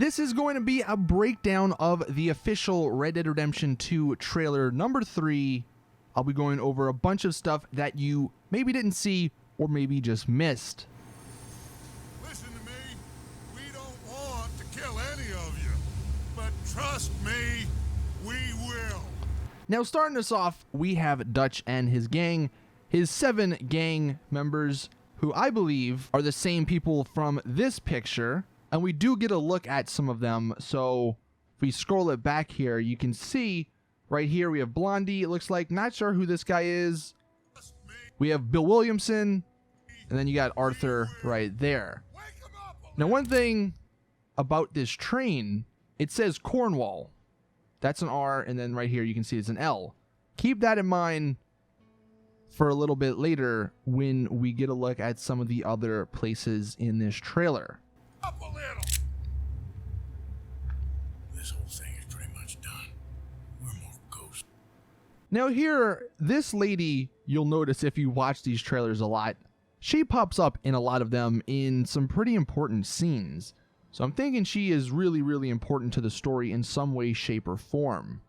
This is going to be a breakdown of the official Red Dead Redemption 2 trailer number 3. I'll be going over a bunch of stuff that you maybe didn't see or maybe just missed. Listen to me. We don't want to kill any of you, but trust me, we will. Now, starting us off, we have Dutch and his gang, his 7 gang members, who I believe are the same people from this picture. And we do get a look at some of them. So if we scroll it back here, you can see right here we have Blondie. It looks like, not sure who this guy is. We have Bill Williamson, and then you got Arthur right there. Now, one thing about this train, it says Cornwall. That's an R, and then right here you can see it's an L. Keep that in mind for a little bit later when we get a look at some of the other places in this trailer. Up a little. This whole thing is pretty much done. We're more ghosts. Now here, this lady, you'll notice if you watch these trailers a lot, she pops up in a lot of them in some pretty important scenes. So I'm thinking she is really, really important to the story in some way, shape, or form.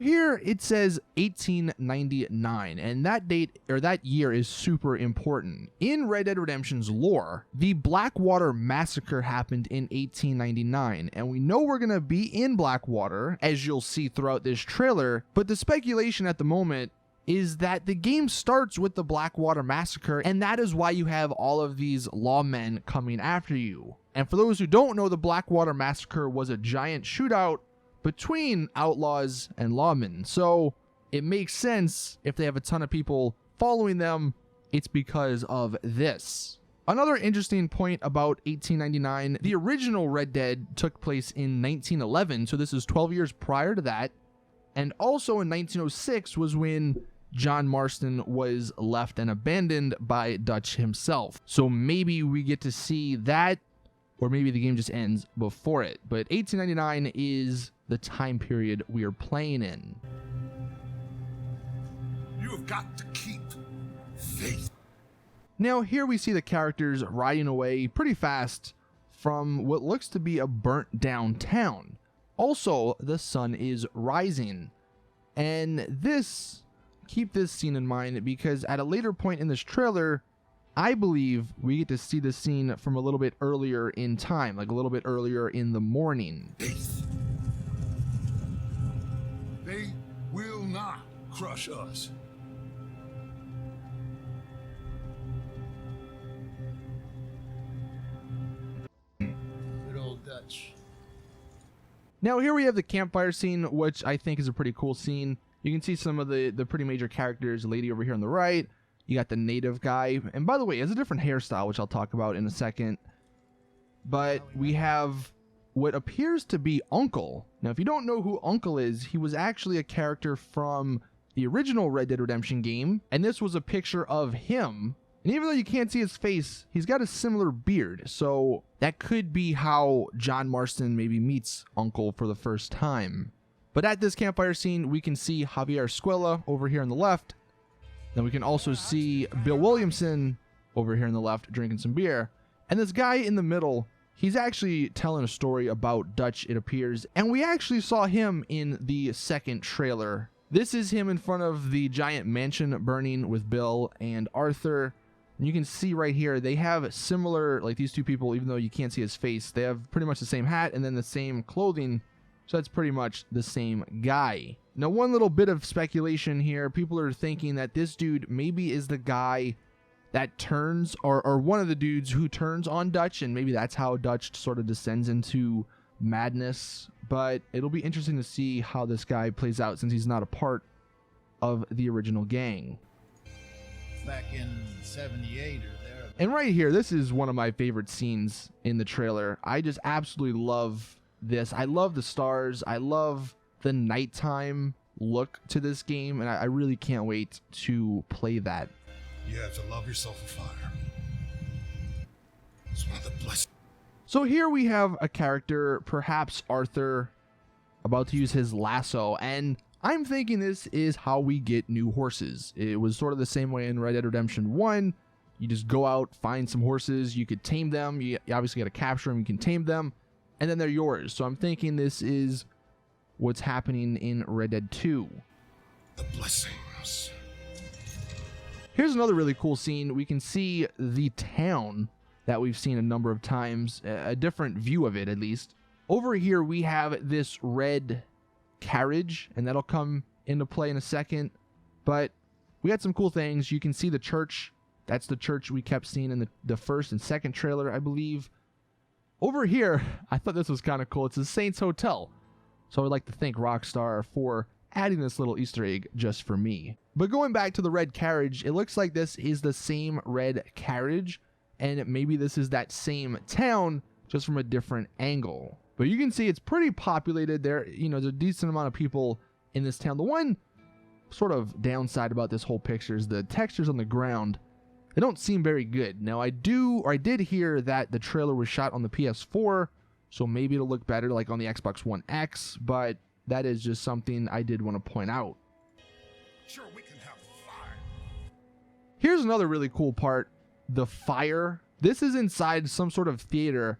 Here it says 1899, and that date or that year is super important. In Red Dead Redemption's lore, the Blackwater Massacre happened in 1899, and we know we're going to be in Blackwater, as you'll see throughout this trailer, but the speculation at the moment is that the game starts with the Blackwater Massacre, and that is why you have all of these lawmen coming after you. And for those who don't know, the Blackwater Massacre was a giant shootout between outlaws and lawmen. So it makes sense if they have a ton of people following them, it's because of this. Another interesting point about 1899, the original Red Dead took place in 1911, so this is 12 years prior to that. And also in 1906 was when John Marston was left and abandoned by Dutch himself. So maybe we get to see that, or maybe the game just ends before it. But 1899 is the time period we are playing in. You have got to keep faith. Now here we see the characters riding away pretty fast from what looks to be a burnt down town. Also, the sun is rising. And this, keep this scene in mind, because at a later point in this trailer, I believe we get to see the scene from a little bit earlier in time, like a little bit earlier in the morning. Faith. They will not crush us. Good old Dutch. Now here we have the campfire scene, which I think is a pretty cool scene. You can see some of the pretty major characters, the lady over here on the right. You got the native guy. And by the way, he has a different hairstyle, which I'll talk about in a second. But we have what appears to be Uncle. Now, if you don't know who Uncle is, he was actually a character from the original Red Dead Redemption game. And this was a picture of him. And even though you can't see his face, he's got a similar beard. So that could be how John Marston maybe meets Uncle for the first time. But at this campfire scene, we can see Javier Escuela over here on the left. Then we can also see Bill Williamson over here on the left drinking some beer. And this guy in the middle, he's actually telling a story about Dutch, it appears. And we actually saw him in the second trailer. This is him in front of the giant mansion burning with Bill and Arthur. And you can see right here, they have similar, like these two people, even though you can't see his face, they have pretty much the same hat and then the same clothing. So that's pretty much the same guy. Now, one little bit of speculation here. People are thinking that this dude maybe is the guy that turns, or one of the dudes who turns on Dutch, and maybe that's how Dutch sort of descends into madness. But it'll be interesting to see how this guy plays out since he's not a part of the original gang. Back in 78 or there. And right here, this is one of my favorite scenes in the trailer. I just absolutely love this. I love the stars. I love the nighttime look to this game, and I really can't wait to play that. You have to love yourself a fire. It's one of the blessings. So here we have a character, perhaps Arthur, about to use his lasso, and I'm thinking this is how we get new horses. It was sort of the same way in Red Dead Redemption 1. You just go out, find some horses, you could tame them, you obviously got to capture them, you can tame them, and then they're yours. So I'm thinking this is what's happening in Red Dead 2. The blessings. Here's another really cool scene. We can see the town that we've seen a number of times, a different view of it at least. Over here we have this red carriage, and that'll come into play in a second. But we got some cool things. You can see the church. That's the church we kept seeing in the first and second trailer, I believe. Over here, I thought this was kind of cool. It's a Saints Hotel. So I would like to thank Rockstar for adding this little Easter egg just for me. But going back to the red carriage, it looks like this is the same red carriage, and maybe this is that same town, just from a different angle. But you can see it's pretty populated there. You know, there's a decent amount of people in this town. The one sort of downside about this whole picture is the textures on the ground. They don't seem very good. Now I did hear that the trailer was shot on the PS4, so maybe it'll look better like on the Xbox One X, but that is just something I did want to point out. Sure, we can have fire. Here's another really cool part, the fire. This is inside some sort of theater,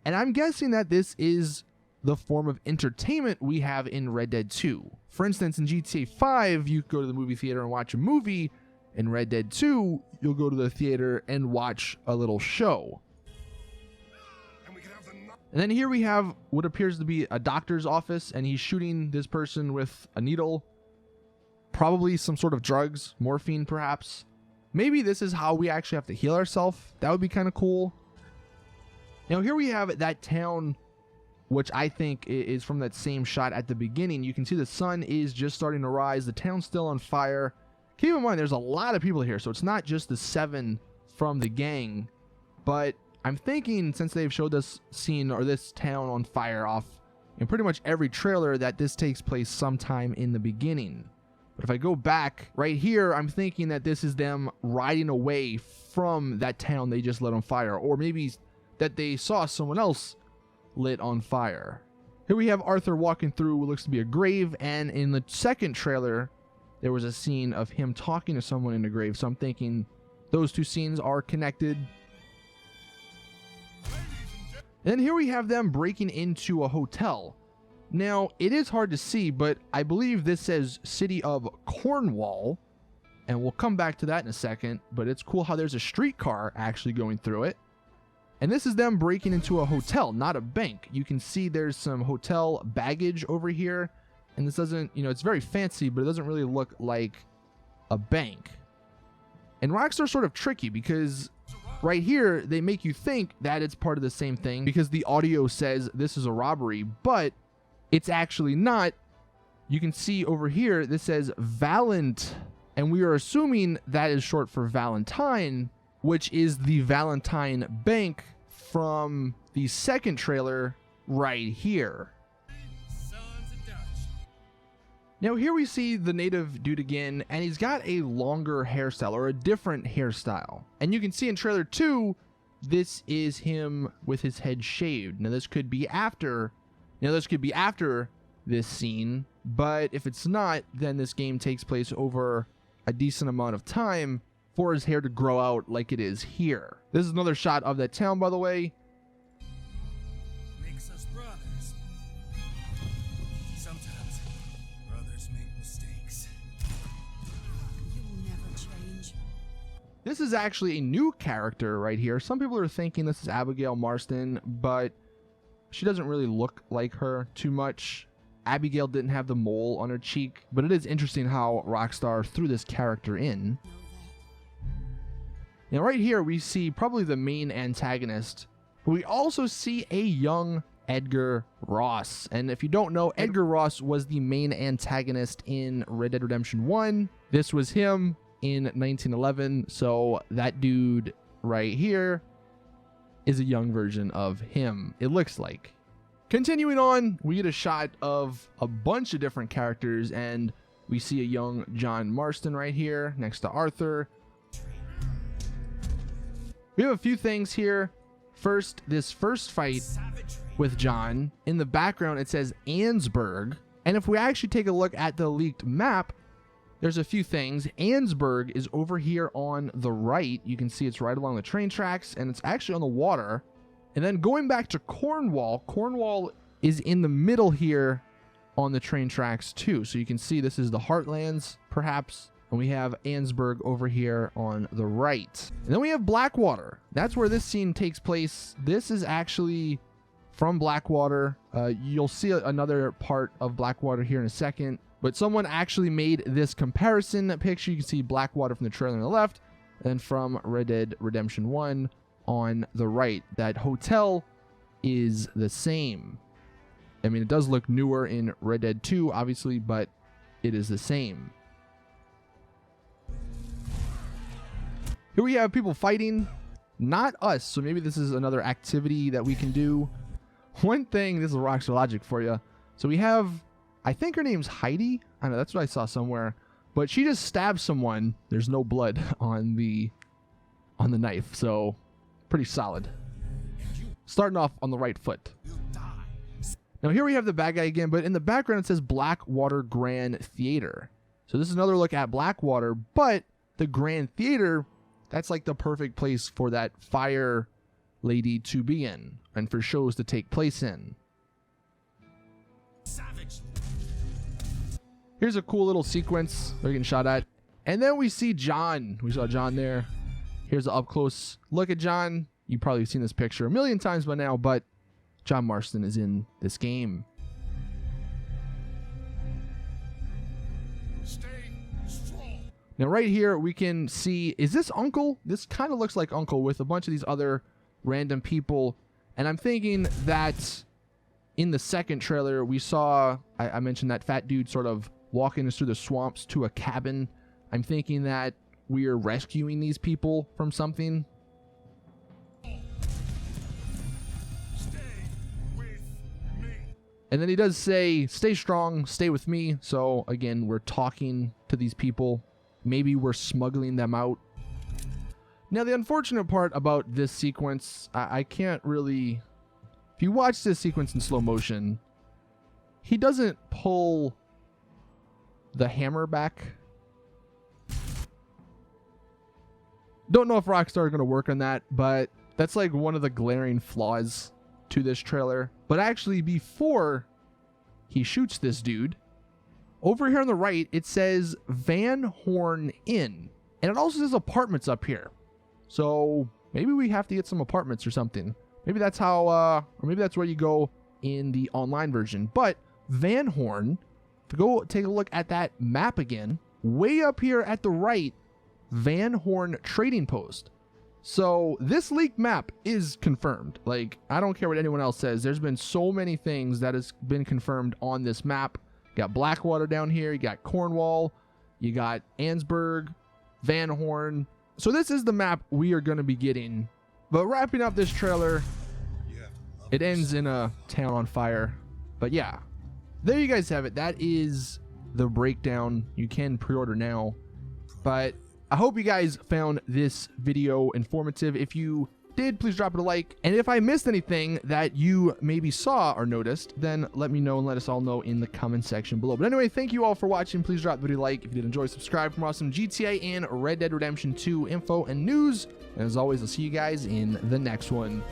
and I'm guessing that this is the form of entertainment we have in Red Dead 2. For instance, in GTA 5, you go to the movie theater and watch a movie. In Red Dead 2, you'll go to the theater and watch a little show. And then here we have what appears to be a doctor's office, and he's shooting this person with a needle. Probably some sort of drugs, morphine perhaps. Maybe this is how we actually have to heal ourselves. That would be kind of cool. Now here we have that town, which I think is from that same shot at the beginning. You can see the sun is just starting to rise. The town's still on fire. Keep in mind, there's a lot of people here, so it's not just the 7 from the gang, but I'm thinking since they've showed this scene or this town on fire off in pretty much every trailer that this takes place sometime in the beginning. But if I go back right here, I'm thinking that this is them riding away from that town they just lit on fire, or maybe that they saw someone else lit on fire. Here we have Arthur walking through what looks to be a grave, and in the second trailer there was a scene of him talking to someone in the grave, so I'm thinking those two scenes are connected. And here we have them breaking into a hotel. Now, it is hard to see, but I believe this says City of Cornwall, and we'll come back to that in a second, but it's cool how there's a streetcar actually going through it. And this is them breaking into a hotel, not a bank. You can see there's some hotel baggage over here, and this doesn't, you know, it's very fancy, but it doesn't really look like a bank. And Rockstar's sort of tricky because right here, they make you think that it's part of the same thing because the audio says this is a robbery, but it's actually not. You can see over here, this says Valent, and we are assuming that is short for Valentine, which is the Valentine Bank from the second trailer right here. Now here we see the native dude again, and he's got a longer hairstyle, or a different hairstyle. And you can see in trailer 2, this is him with his head shaved. Now this could be after, this scene, but if it's not, then this game takes place over a decent amount of time for his hair to grow out like it is here. This is another shot of that town, by the way. Makes us brothers. Sometimes brothers make mistakes. You'll never change. This is actually a new character right here. Some people are thinking this is Abigail Marston, but she doesn't really look like her too much. Abigail didn't have the mole on her cheek, but it is interesting how Rockstar threw this character in. Now right here we see probably the main antagonist, but we also see a young Edgar Ross. And if you don't know, Edgar Ross was the main antagonist in Red Dead Redemption 1. This was him in 1911, so that dude right here is a young version of him, it looks like. Continuing on, we get a shot of a bunch of different characters, and we see a young John Marston right here next to Arthur. We have a few things here. First, this first fight with John. In the background, it says Ansburg. And if we actually take a look at the leaked map, there's a few things. Ansburg is over here on the right. You can see it's right along the train tracks, and it's actually on the water. And then going back to Cornwall, Cornwall is in the middle here on the train tracks too. So you can see this is the Heartlands, perhaps. And we have Ansburg over here on the right. And then we have Blackwater. That's where this scene takes place. This is actually from Blackwater. You'll see another part of Blackwater here in a second. But someone actually made this comparison picture. You can see Blackwater from the trailer on the left, and from Red Dead Redemption 1 on the right. That hotel is the same. I mean, it does look newer in Red Dead 2, obviously, but it is the same. Here we have people fighting, not us, so maybe this is another activity that we can do. One thing, this is Rockstar Logic for you. So we have, I think her name's Heidi. I don't know, that's what I saw somewhere. But she just stabbed someone. There's no blood on the knife, so pretty solid. Starting off on the right foot. Now here we have the bad guy again, but in the background it says Blackwater Grand Theater. So this is another look at Blackwater, but the Grand Theater, that's like the perfect place for that fire lady to be in and for shows to take place in. Savage. Here's a cool little sequence they're getting shot at. And then we see John. We saw John there. Here's an up close look at John. You've probably seen this picture a million times by now, but John Marston is in this game. Stay strong. Now right here we can see, is this Uncle? This kind of looks like Uncle with a bunch of these other random people. And I'm thinking that in the second trailer we saw, I mentioned that fat dude sort of walking us through the swamps to a cabin. I'm thinking that we're rescuing these people from something. And then he does say, stay strong, stay with me. So again, we're talking to these people. Maybe we're smuggling them out. Now, the unfortunate part about this sequence, I can't really... If you watch this sequence in slow motion, he doesn't pull the hammer back. Don't know if Rockstar are going to work on that, but that's like one of the glaring flaws to this trailer. But actually, before he shoots this dude, over here on the right it says Van Horn Inn, and it also says apartments up here. So maybe we have to get some apartments or something. Maybe that's how or maybe that's where you go in the online version. But Van Horn, to go take a look at that map again, way up here at the right, Van Horn Trading Post. So this leaked map is confirmed. Like, I don't care what anyone else says. There's been so many things that has been confirmed on this map. You got Blackwater down here. You got Cornwall. You got Ansburg, Van Horn. So this is the map we are going to be getting. But wrapping up this trailer, it ends in a town on fire. But yeah, there you guys have it. That is the breakdown. You can pre-order now. But I hope you guys found this video informative. If you did, please drop it a like. And if I missed anything that you maybe saw or noticed, then let me know and let us all know in the comment section below. But anyway, thank you all for watching. Please drop the video a like. If you did enjoy, subscribe for more awesome GTA and Red Dead Redemption 2 info and news. And as always, I'll see you guys in the next one.